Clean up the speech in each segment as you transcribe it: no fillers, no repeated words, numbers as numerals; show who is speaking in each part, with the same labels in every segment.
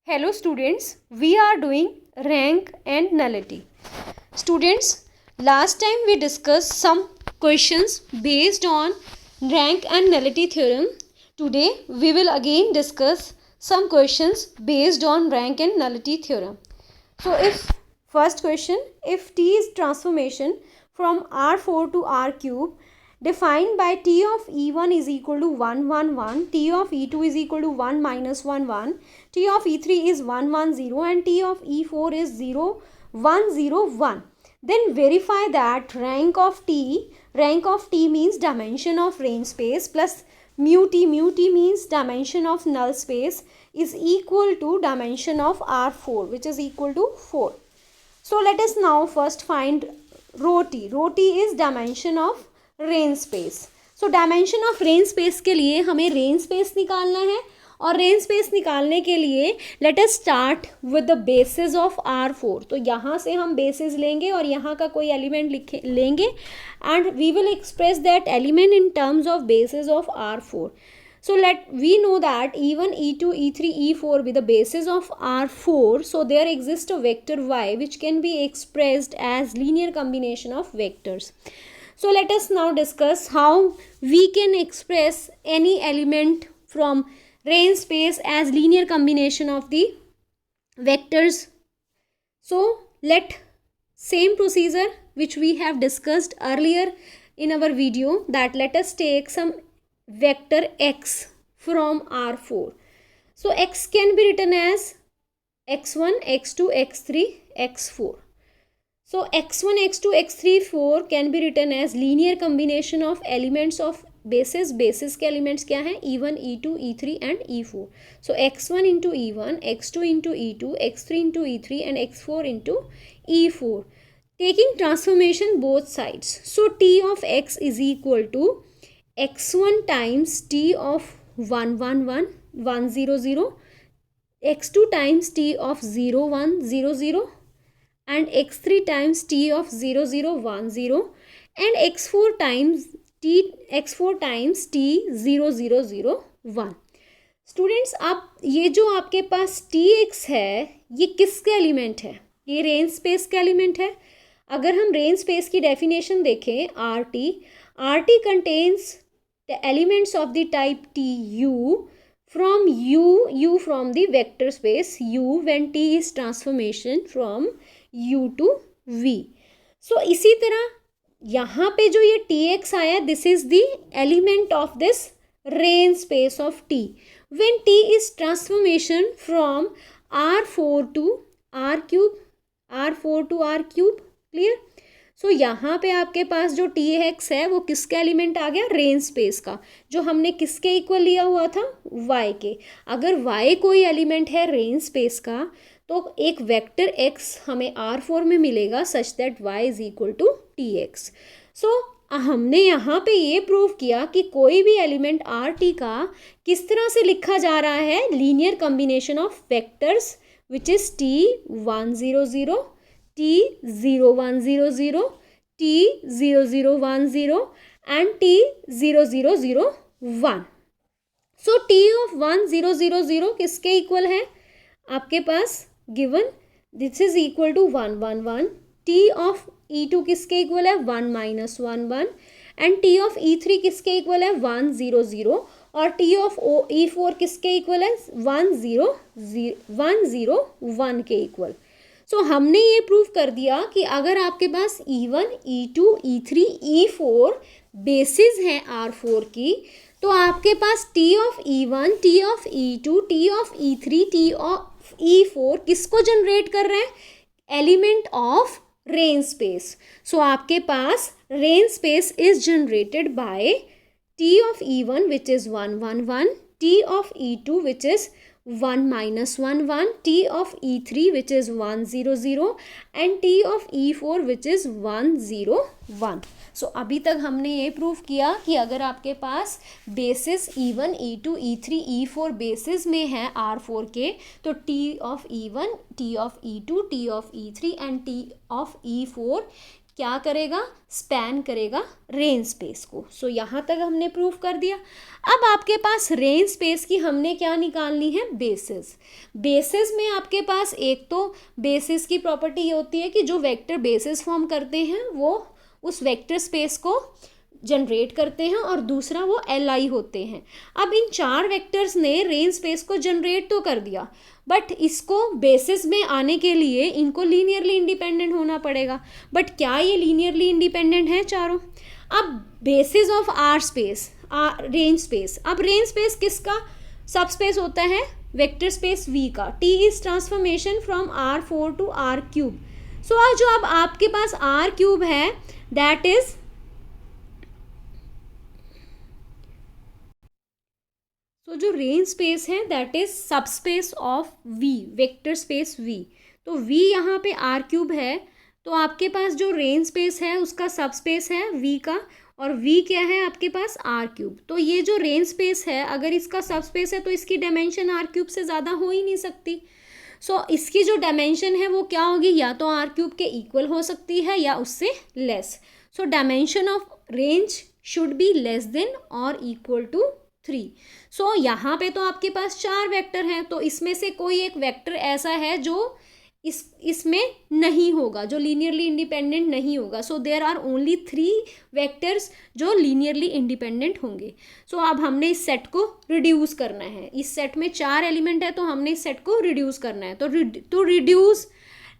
Speaker 1: Hello students, we are doing rank and nullity. Students, last time we discussed some questions based on rank and nullity theorem. Today we will again discuss some questions based on rank and nullity theorem. So if first question, if T is transformation from R4 to R cube defined by T of E1 is equal to 1 1 1, T of E2 is equal to 1 minus 1 1, T of E3 is 1 1 0 and T of E4 is 0 1 0 1. Then verify that rank of T means dimension of range space plus mu T means dimension of null space is equal to dimension of R4 which is equal to 4. So let us now first find rho T. Rho T is dimension of range space. So dimension of range space के लिए हमें range space निकालना है और range space निकालने के लिए let us start with the basis of R4. तो यहाँ से हम बेसिस लेंगे और यहाँ का कोई एलिमेंट लेंगे and we will express that element in terms of basis of R4. So we know that E1, E2, E3, E4 be the basis of R4. So there exists a vector Y which can be expressed as linear combination of vectors. So let us now discuss how we can express any element from range space as linear combination of the vectors. So let same procedure which we have discussed earlier in our video, that let us take some vector x from R4. So x can be written as x1, x2, x3, x4. So x1, x2, x3, 4 can be written as linear combination of elements of basis. Basis के elements क्या हैं? E1, E2, E3 and E4. So x1 into E1, x2 into E2, x3 into E3 and x4 into E4. Taking transformation both sides. So T of x is equal to x1 times T of 1 1 1 1 0 0, x2 times T of 0 1 0 0 and x3 times T of 0 0 1 0 and x4 times T 0 0 0 1. Students, आप ये जो आपके पास Tx है ये किसके element है? ये range space का एलिमेंट है. अगर हम रेंज स्पेस की डेफिनेशन देखें RT contains the elements of the type Tu from U from the vector space U when T is transformation from U to V. So इसी तरह यहाँ पे जो ये Tx आया, this is the element of this range space of T when T is transformation from R4 to R cube, R4 to R cube. Clear? So यहाँ पे आपके पास जो Tx है वो किसका एलिमेंट आ गया? रेंज स्पेस का, जो हमने किसके इक्वल लिया हुआ था? y के. अगर y कोई एलिमेंट है रेंज स्पेस का तो एक वेक्टर x हमें R4 में मिलेगा such that y is equal to Tx. So हमने यहाँ पे ये प्रूव किया कि कोई भी एलिमेंट RT का किस तरह से लिखा जा रहा है? Linear combination of vectors which is T1 0 0, T0 1 0 0, T0 0 1 0 and T0 0 0 1. So T of 1 0 0 0 किसके इक्वल है? आपके पास given this is equal to 1 1 1. T of E2 किसके इक्वल है? 1 minus 1 1 and T of E3 किसके इक्वल है? 1 0 0 और T of E4 किसके इक्वल है? 1 0 0 1 के इक्वल. सो हमने ये प्रूव कर दिया कि अगर आपके पास E1, E2, E3, E4 basis हैं R4 की, तो आपके पास T of E1, T of E2, T of E3, T of E4 किसको जनरेट कर रहे हैं? Element of range space. So आपके पास range space is generated by T of E1 which is 1 1 1, T of E2 which is 1 minus 1 1, T of E3 which is 1 0 0 and T of E4 which is 1 0 1. सो अभी तक हमने ये prove किया कि अगर आपके पास basis E1, E2, E3, E4 basis में है R4 के, तो T of E1, T of E2, T of E3 and T of E4 क्या करेगा, स्पैन करेगा रेंज स्पेस को। सो यहाँ तक हमने प्रूव कर दिया। अब आपके पास रेंज स्पेस की हमने क्या निकालनी है, बेसिस। बेसिस में आपके पास एक तो बेसिस की प्रॉपर्टी ये होती है कि जो वेक्टर बेसिस फॉर्म करते हैं वो उस वेक्टर स्पेस को जनरेट करते हैं, और दूसरा वो LI होते हैं। अब इन चार वेक्टर्स ने रेंज स्पेस को जनरेट तो कर दिया, बट इसको बेसिस में आने के लिए इनको लीनियरली इंडिपेंडेंट होना पड़ेगा। बट क्या ये लीनियरली इंडिपेंडेंट है चारों? अब basis of R space, range space, अब रेंज स्पेस किसका सब स्पेस होता है, वेक्टर स्पेस V का। T is transformation from R4 to R3। So जो अब आपके पास R3 है दैट इज, तो जो रेंज स्पेस है दैट इज सब space of V, vector space V। तो V यहाँ पे R3 है, तो आपके पास जो रेंज स्पेस है उसका सब स्पेस है V का, और V क्या है आपके पास R3। तो ये जो रेंज स्पेस है अगर इसका सब स्पेस है तो इसकी डायमेंशन R3 से ज़्यादा हो ही नहीं सकती। सो इसकी जो डायमेंशन है वो क्या होगी, या तो R3 के इक्वल हो सकती है या उससे less. So dimension of range should be less than और इक्वल टू 3। सो यहाँ पे तो आपके पास चार वेक्टर हैं, तो इसमें से कोई एक वेक्टर ऐसा है जो इसमें नहीं होगा, जो लीनियरली इंडिपेंडेंट नहीं होगा। So there are only 3 vectors जो लीनियरली इंडिपेंडेंट होंगे। सो अब हमने इस सेट को रिड्यूस करना है। इस सेट में 4 एलिमेंट है तो हमने इस सेट को रिड्यूस करना है। तो to reduce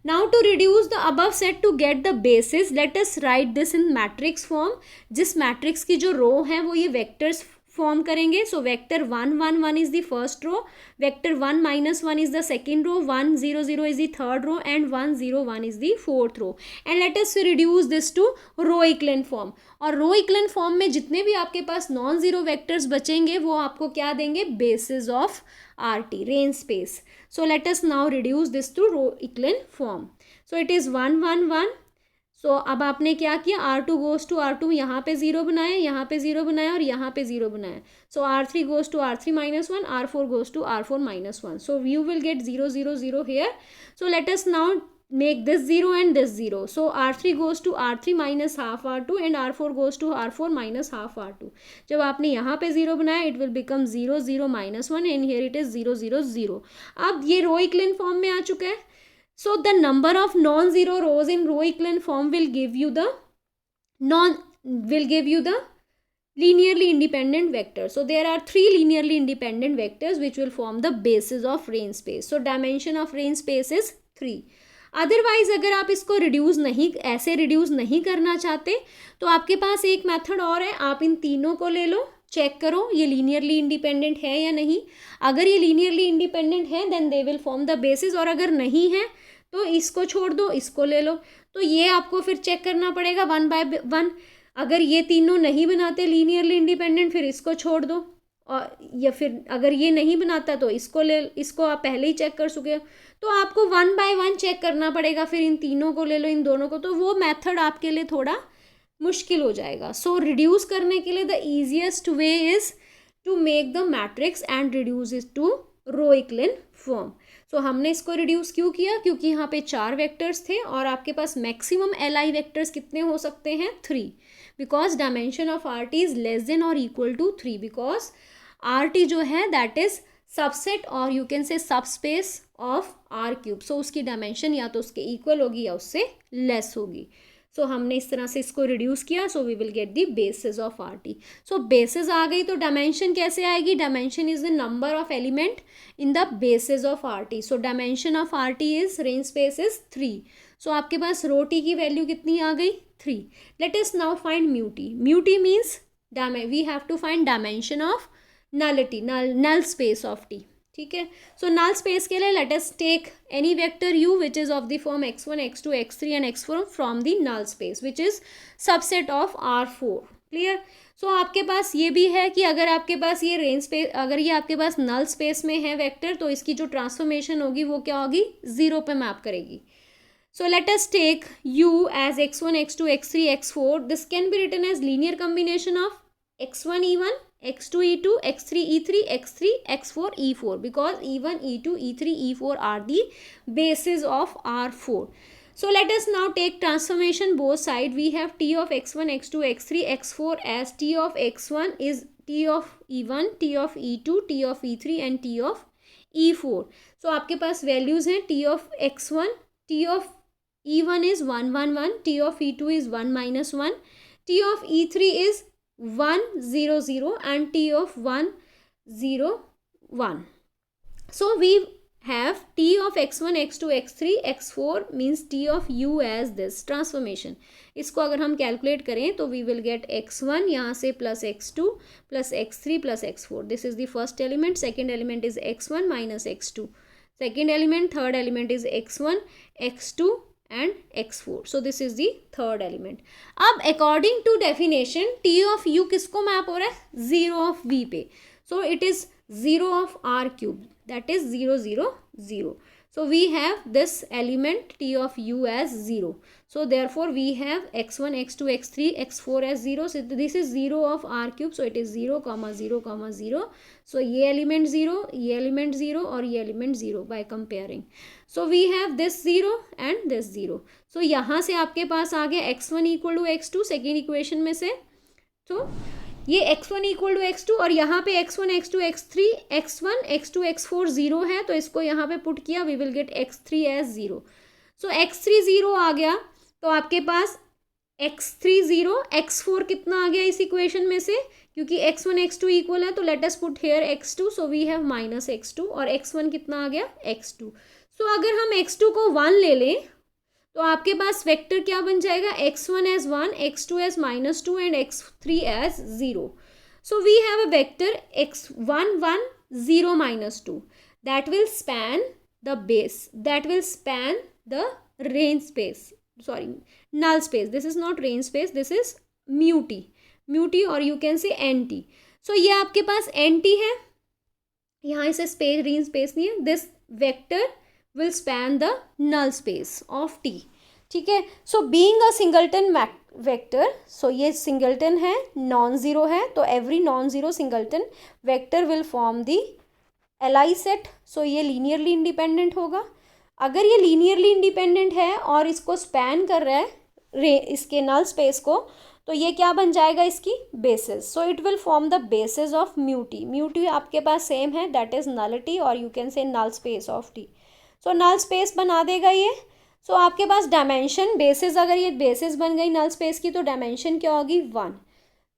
Speaker 1: the above set to get the basis, let us write this in matrix form। जिस मैट्रिक्स की जो रो है वो ये वेक्टर्स फॉर्म करेंगे। So vector 1 1 1 is the first row, vector 1 -1 is the second row, 1 0 0 is the third row, and 1 0 1 is the fourth row. And let us reduce this to row equivalent form. और row equivalent form में जितने भी आपके पास non zero vectors बचेंगे वो आपको क्या देंगे, basis of RT, range space. So let us now reduce this to row equivalent form. So it is 1 1 1। So अब आपने क्या किया, R2 गोज टू R2, यहाँ पे 0 बनाया, यहाँ पे 0 बनाया और यहाँ पे 0 बनाया। So R3 goes to R3 -1, R4 goes to R4 -1। So you will get 0 0 0 here। So let us now make this 0 and this 0। So R3 goes to R3 minus half R2 and R4 goes to R4 minus half R2। जब आपने यहाँ पे 0 बनाया it will become 0 0 -1 and here it is 0 0 0। अब ये रो equivalent form में आ चुका है। So the number of non-zero rows in row equivalent form will give you the linearly independent vectors. So there are 3 linearly independent vectors which will form the basis of range space. So dimension of range space is 3। Otherwise अगर आप इसको reduce नहीं करना चाहते तो आपके पास एक method और है, आप इन तीनों को ले लो, चेक करो ये लीनियरली इंडिपेंडेंट है या नहीं। अगर ये लीनियरली इंडिपेंडेंट है then they will form the basis, और अगर नहीं है तो इसको छोड़ दो, इसको ले लो। तो ये आपको फिर चेक करना पड़ेगा 1 by 1। अगर ये तीनों नहीं बनाते लीनियरली इंडिपेंडेंट फिर इसको छोड़ दो, और या फिर अगर ये नहीं बनाता तो इसको आप पहले ही चेक कर चुके हो। तो आपको 1 by 1 चेक करना पड़ेगा, फिर इन तीनों को ले लो, इन दोनों को। तो वो मेथड आपके लिए थोड़ा मुश्किल हो जाएगा। सो रिड्यूस करने के लिए the easiest way is to make the matrix and reduce it to row equivalent form. So हमने इसको रिड्यूस क्यों किया, क्योंकि यहाँ पे 4 वेक्टर्स थे और आपके पास मैक्सिमम LI वेक्टर्स कितने हो सकते हैं, 3। Because dimension of RT is less than और इक्वल टू 3, बिकॉज RT जो है दैट इज सबसेट और यू कैन से सब स्पेस ऑफ R3। सो उसकी डायमेंशन या तो उसके इक्वल होगी या उससे लेस होगी। सो हमने इस तरह से इसको रिड्यूस किया। So we will get the basis of RT। So basis आ गई तो डायमेंशन कैसे आएगी, dimension is the number of element in the basis of RT। So dimension of RT is range space is 3। So आपके पास रो T की value कितनी आ गई, 3। Let us now find mu T। Mu T means we have to find dimension of nullity, null space of T। ठीक है। So null space के लिए let us take any vector u which is of the form x1 x2 x3 and x4 from the null space which is subset of R4। Clear. So आपके पास ये भी है कि अगर आपके पास ये रेंज स्पेस, अगर ये आपके पास नल स्पेस में है वेक्टर तो इसकी जो ट्रांसफॉर्मेशन होगी वो क्या होगी, 0 पे मैप करेगी। So let us take u as x1 x2 x3 x4। This can be written as linear combination of x1 e1 x2 e2 x3 e3 x3 x4 e4 because e1 e2 e3 e4 are the bases of R4। So let us now take transformation both side. We have t of x1, x2, x3, x4 as t of x1 is t of e1, t of e2, t of e3 and t of e4. So आपके पास values हैं t of x1, t of e1 is 1 1 1, t of e2 is 1 minus 1, t of e3 is 1 0 0 and t of 1 0 1. So we have t of x1, x2, x3, x4 means t of u as this transformation. इसको अगर हम calculate करें तो we will get x1 यहाँ से plus x2 plus x3 plus x4. This is the first element. Second element is x1 minus x2. Second element, third element is x1, x2 and x4. So this is the third element. अब according to definition t of u किसको map हो रहा है? 0 of v पे. So it is 0 of r cube, that is 0 0 0. So we have this element t of u as 0. So therefore we have x1, x2, x3, x4 as 0. So this is 0 of r cube. So it is 0 comma 0 comma 0. So ये element 0, ये element 0 और ये element 0 by comparing. So we have this 0 and this 0. So यहाँ से आपके पास आ गया x1 equal to x2 second equation में से. तो ये x1 इक्वल टू x2 और यहाँ पे x1, x2, x3, x1, x2, x4 0 है तो इसको यहाँ पे पुट किया, we will get x3 as 0. So x3 0 आ गया तो आपके पास x3 0, x4 कितना आ गया इस इक्वेशन में से, क्योंकि x1 x2 इक्वल है तो let us put here x2. So we have minus x2 और x1 कितना आ गया x2. सो अगर हम x2 को 1 ले लें तो आपके पास वेक्टर क्या बन जाएगा? x1 as 1, x2 as minus 2 and x3 as 0. So we have a vector x1 1 0 minus 2 that will span the base, that will span the range space, sorry null space. This is not range space, this is mu t or you can say nt. So ये आपके पास nt है, यहाँ इसे space range space नहीं है. This vector will span the null space of t. ठीक है. So being a singleton vector, so ये सिंगलटन है, नॉन ज़ीरो है, तो every non zero singleton vector will form the L set. So ये linearly independent होगा. अगर ये लीनियरली इंडिपेंडेंट है और इसको स्पैन कर रहा है इसके नल स्पेस को, तो ये क्या बन जाएगा? इसकी basis. So it will form the basis of mu T आपके पास सेम है, दैट इज नलिटी और you can say null space of T. So null space बना देगा ये. सो आपके पास डायमेंशन बेसिस, अगर ये बेसिस बन गई नल स्पेस की तो डायमेंशन क्या होगी? 1.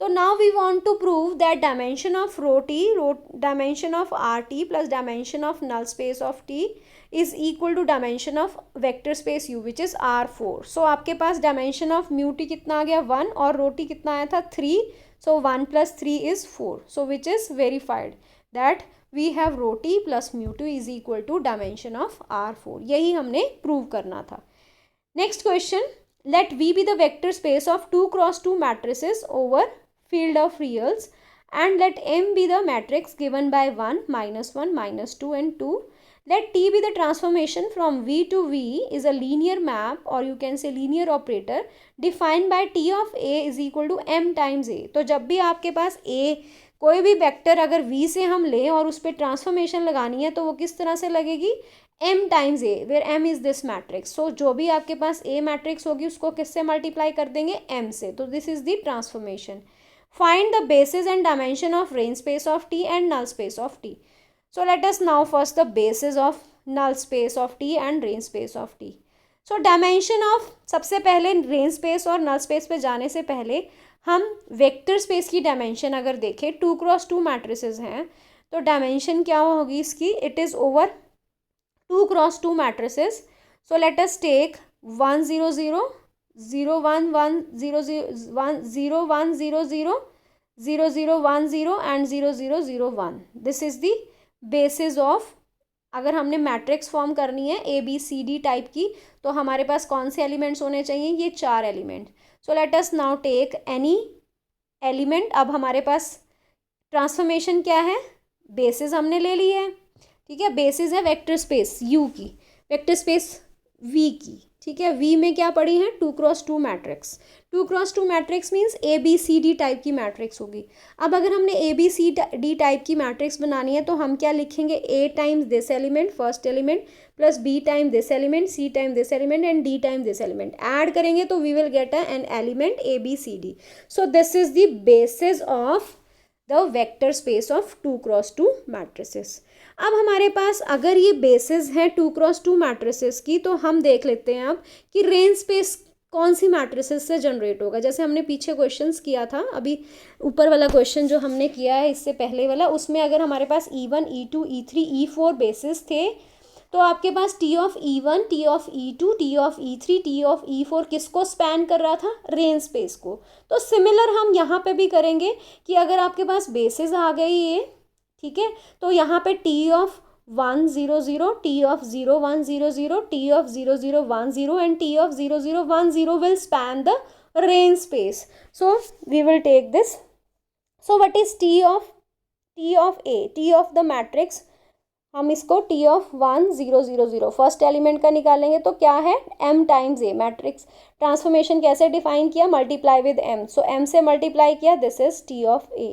Speaker 1: तो now we want to prove that dimension of dimension of R T plus dimension of null space of T is equal to dimension of vector space U which is R4. So आपके पास dimension of mu T कितना आ गया? 1 और rho T कितना आया था? 3. सो 1 + 3 is 4. So which is verified that we have rho t plus mu t is equal to dimension of R4. यही हमने प्रूव करना था. Next question, let V be the vector space of 2 × 2 matrices over field of reals and let M be the matrix given by 1, -1, -2 and 2. Let T be the transformation from V to V is a linear map or you can say linear operator defined by T of A is equal to M times A. तो जब भी आपके पास A कोई भी vector अगर v से हम लें और उस पर ट्रांसफॉर्मेशन लगानी है तो वो किस तरह से लगेगी? m times a, where m is this matrix. So जो भी आपके पास a मैट्रिक्स होगी उसको किससे मल्टीप्लाई कर देंगे? m से. तो this is the transformation. Find the basis and dimension of range space of t and null space of t. So let us now first the basis of null space of t and range space of t. So dimension of, सबसे पहले range space और null space पे जाने से पहले हम vector space की dimension अगर देखें, 2 × 2 मैट्रिसेस हैं तो डायमेंशन क्या होगी इसकी? It is over 2 × 2 matrices. So let us take 1 0 0 0 1 1 0 0 1 0 1 0 0 0 0 1 0 and 0 0 0 1. This is the basis of, अगर हमने मैट्रिक्स फॉर्म करनी है ABCD टाइप की तो हमारे पास कौन से एलिमेंट्स होने चाहिए? ये 4 element. So let us now take any element. अब हमारे पास ट्रांसफॉर्मेशन क्या है? बेसिस हमने ले ली है, ठीक है. बेसिस है वेक्टर स्पेस U की, वेक्टर स्पेस V की, ठीक है। वी में क्या पड़ी है, 2x2 matrix. 2x2 matrix means ABCD type की मैट्रिक्स होगी। अब अगर हमने ABCD टाइप की मैट्रिक्स बनानी है तो हम क्या लिखेंगे, A times this element first element plus B time this element, C time this element and D time this element, add करेंगे तो we will get an element ABCD। So this is the basis of the vector space of 2x2 matrices. अब हमारे पास अगर ये basis है 2x2 matrices की, तो हम देख लेते हैं अब कि रेंज स्पेस कौन सी मैट्रिसेस से जनरेट होगा। जैसे हमने पीछे क्वेश्चंस किया था, अभी ऊपर वाला क्वेश्चन जो हमने किया है इससे पहले वाला, उसमें अगर हमारे पास E1 E2 E3 E4 basis थे तो आपके पास T of E1 T of E2 T of E3 T of E4 किसको स्पैन कर रहा था, रेंज स्पेस को। तो सिमिलर हम यहाँ पे भी करेंगे कि अगर आपके पास बेसिस आ गई ये, ठीक है, तो यहाँ पे T of 1 0 0 T of 0 1 0 0 T of 0 0 1 0 and T of 0 0 1 0 will span the range space. So we will take this. So what is T of A, T of the matrix, हम इसको T ऑफ 1 0 0 0 फर्स्ट एलिमेंट का निकालेंगे तो क्या है, M times A। Matrix transformation कैसे define किया, multiply with M, so M से मल्टीप्लाई किया, this is T of A।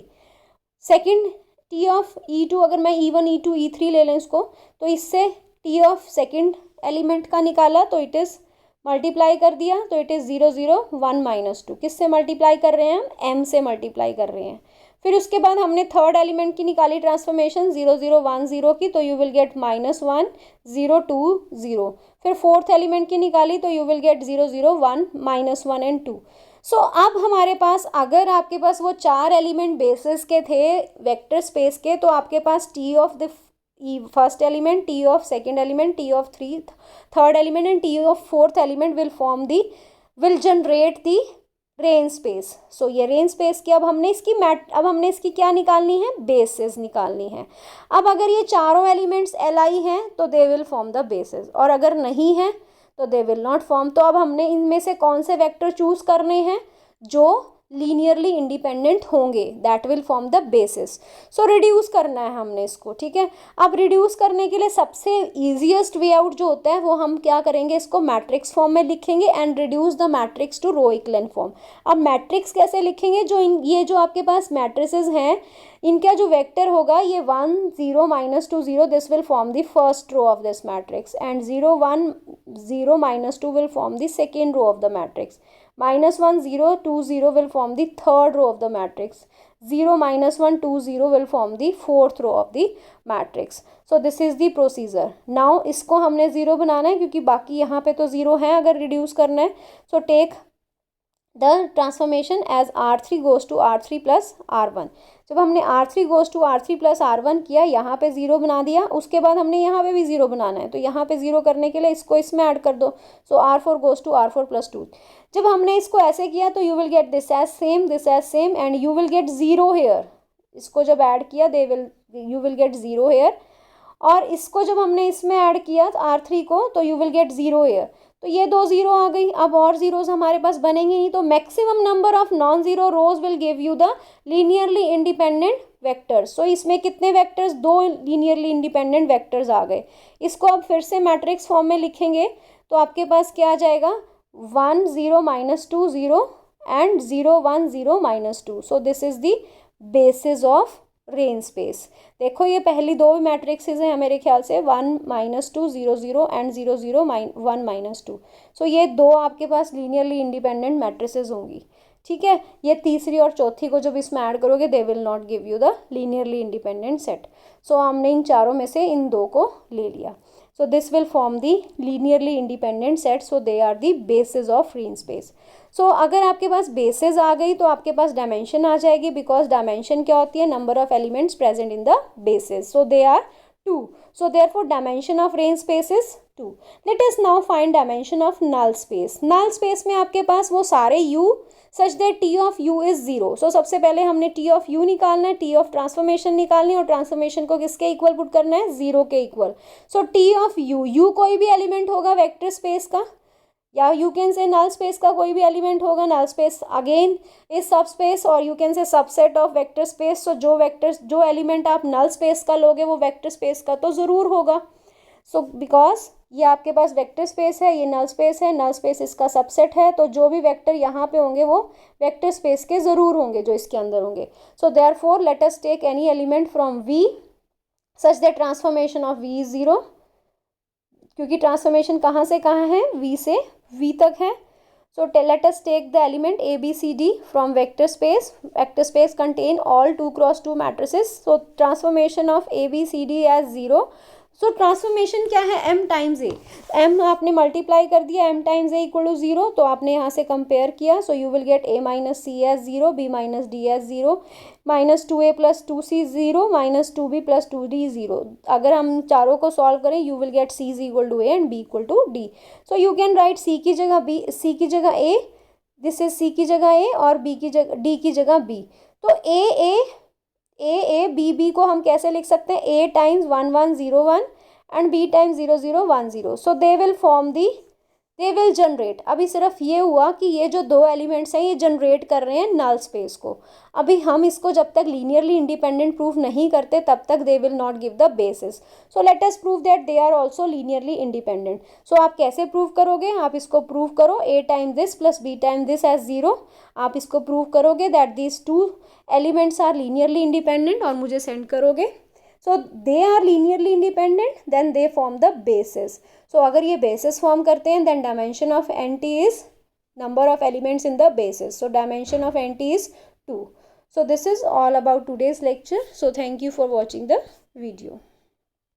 Speaker 1: Second T of E2, अगर मैं E1 E2 E3 ले लें इसको, तो इससे T ऑफ सेकेंड एलिमेंट का निकाला तो इट इज़ मल्टीप्लाई कर दिया तो इट इज़ 0 0 1 -2। किससे मल्टीप्लाई कर रहे हैं हम, M से मल्टीप्लाई कर रहे हैं। फिर उसके बाद हमने थर्ड एलिमेंट की निकाली ट्रांसफॉर्मेशन 0 0 1 0 की, तो यू विल गेट -1 0 2 0। फिर फोर्थ एलिमेंट की निकाली तो यू विल गेट 0 0 1 -1 एंड 2। सो अब हमारे पास अगर आपके पास वो चार एलिमेंट बेसिस के थे वेक्टर स्पेस के, तो आपके पास T of the first element, T of second element, T of third element and T of fourth element will generate the range space. So ये रेंज स्पेस की अब हमने इसकी क्या निकालनी है, बेसिस निकालनी है। अब अगर ये चारों एलिमेंट्स Li हैं तो दे विल फॉर्म द बेसिस, और अगर नहीं है तो दे विल नॉट फॉर्म। तो अब हमने इनमें से कौन से वेक्टर चूज करने हैं जो लीनियरली इंडिपेंडेंट होंगे, that will form the basis. So reduce करना है हमने इसको, ठीक है। अब रिड्यूस करने के लिए सबसे ईजिएस्ट वे आउट जो होता है वो हम क्या करेंगे, इसको मैट्रिक्स फॉर्म में लिखेंगे and reduce the matrix to row equivalent form. अब मैट्रिक्स कैसे लिखेंगे, ये जो आपके पास मैट्रिसेस हैं इनका जो वेक्टर होगा ये 1 0 -2 0, this will form the first row of this matrix, and 0 1 0 -2 will form the second row of the matrix, -1 0 2 0 will form the third row of the matrix, 0 -1 2 0 will form the fourth row of the matrix. So this is the procedure. Now इसको हमने 0 बनाना है क्योंकि बाकी यहाँ पे तो 0 है अगर रिड्यूस करना है। So take the transformation as R3 goes to R3 plus R1। जब हमने R3 goes to R3 plus R1 किया, यहाँ पे 0 बना दिया, उसके बाद हमने यहाँ पे भी 0 बनाना है, तो यहाँ पे 0 करने के लिए इसको इसमें ऐड कर दो। सो R4 goes to R4 plus 2। जब हमने इसको ऐसे किया तो you will get this as same and you will get 0 here. इसको जब ऐड किया यू विल गेट 0 हेयर, और इसको जब हमने इसमें ऐड किया R3 को तो यू विल गेट 0 हेयर। तो ये 2 0 आ गई, अब और जीरोस हमारे पास बनेंगे नहीं, तो maximum number of non zero rows will give you the linearly independent vectors. So इसमें कितने वेक्टर्स, 2 लीनियरली इंडिपेंडेंट वेक्टर्स आ गए। इसको अब फिर से मैट्रिक्स फॉर्म में लिखेंगे तो आपके पास क्या आ जाएगा, 1 0 -2 0 and 0 1 0 -2। So this is the basis of range space. देखो ये पहली दो मैट्रिक्सेस हैं मेरे ख्याल से, 1 -2 0 0 एंड 0 0 1 -2। सो ये दो आपके पास लीनियरली इंडिपेंडेंट मैट्रिसेस होंगी, ठीक है। ये तीसरी और चौथी को जब इसमें ऐड करोगे they will not give you the linearly independent set. So हमने इन चारों में से इन दो को ले लिया। So this will form the linearly independent set, so they are the bases of range space. So अगर आपके पास bases आ गई तो आपके पास dimension आ जाएगी, because dimension क्या होती है, number of elements present in the bases. So they are 2. So therefore dimension of range space is 2. Let us now find dimension of null space. Null space में आपके पास वो सारे u such that T of U is 0। सो सबसे पहले हमने T of U निकालना है, T of transformation निकालनी है, और ट्रांसफॉर्मेशन को किसके इक्वल पुट करना है, 0 के equal. So T of U कोई भी एलिमेंट होगा वेक्टर स्पेस का, या you can say null space का कोई भी एलिमेंट होगा। Null space again is subspace, और you can say subset of vector space. So जो एलिमेंट आप नल स्पेस का लोगे वो वेक्टर स्पेस का तो ज़रूर होगा। सो बिकॉज ये आपके पास वेक्टर स्पेस है, ये नल स्पेस है, नल स्पेस इसका सबसेट है, तो जो भी वेक्टर यहाँ पे होंगे वो वेक्टर स्पेस के ज़रूर होंगे जो इसके अंदर होंगे. So therefore let us take any element from V such that transformation of V is 0, क्योंकि ट्रांसफॉर्मेशन कहाँ से कहाँ है, V से V तक है. So let us take the element A, B, C, D from vector space. Vector space contain all 2 cross 2 matrices. So transformation of A, B, C, D as 0. So transformation क्या है, m times A. m आपने multiply कर दिया, m times A equal to 0. तो आपने यहाँ से compare किया. So you will get A minus C as 0, B minus D as 0, minus 2A plus 2C 0, minus 2B plus 2D 0. अगर हम चारों को solve करें, you will get C is equal to A and B equal to D. So you can write C की जगह B, C की जगह A, this is C की जगह A और B की जगह D की जगह B. तो A B B को हम कैसे लिख सकते हैं, A times 1 1 0 1 and B times 0 0 1 0. So they will generate. अभी सिर्फ ये हुआ कि ये जो दो एलिमेंट्स हैं ये जनरेट कर रहे हैं नल स्पेस को. अभी हम इसको जब तक लीनियरली इंडिपेंडेंट प्रूफ नहीं करते तब तक they will not give the basis. So let us prove that they are also linearly independent. So आप कैसे प्रूव करोगे, आप इसको प्रूव करो A time this plus B time this as 0. आप इसको प्रूव करोगे that these two elements are linearly independent और मुझे सेंड करोगे. So they are linearly independent then they form the basis. सो अगर ये बेसिस फॉर्म करते हैं then dimension of NT is number of elements in the basis. So dimension of NT is 2. So this is all about today's lecture. So thank you for watching the video.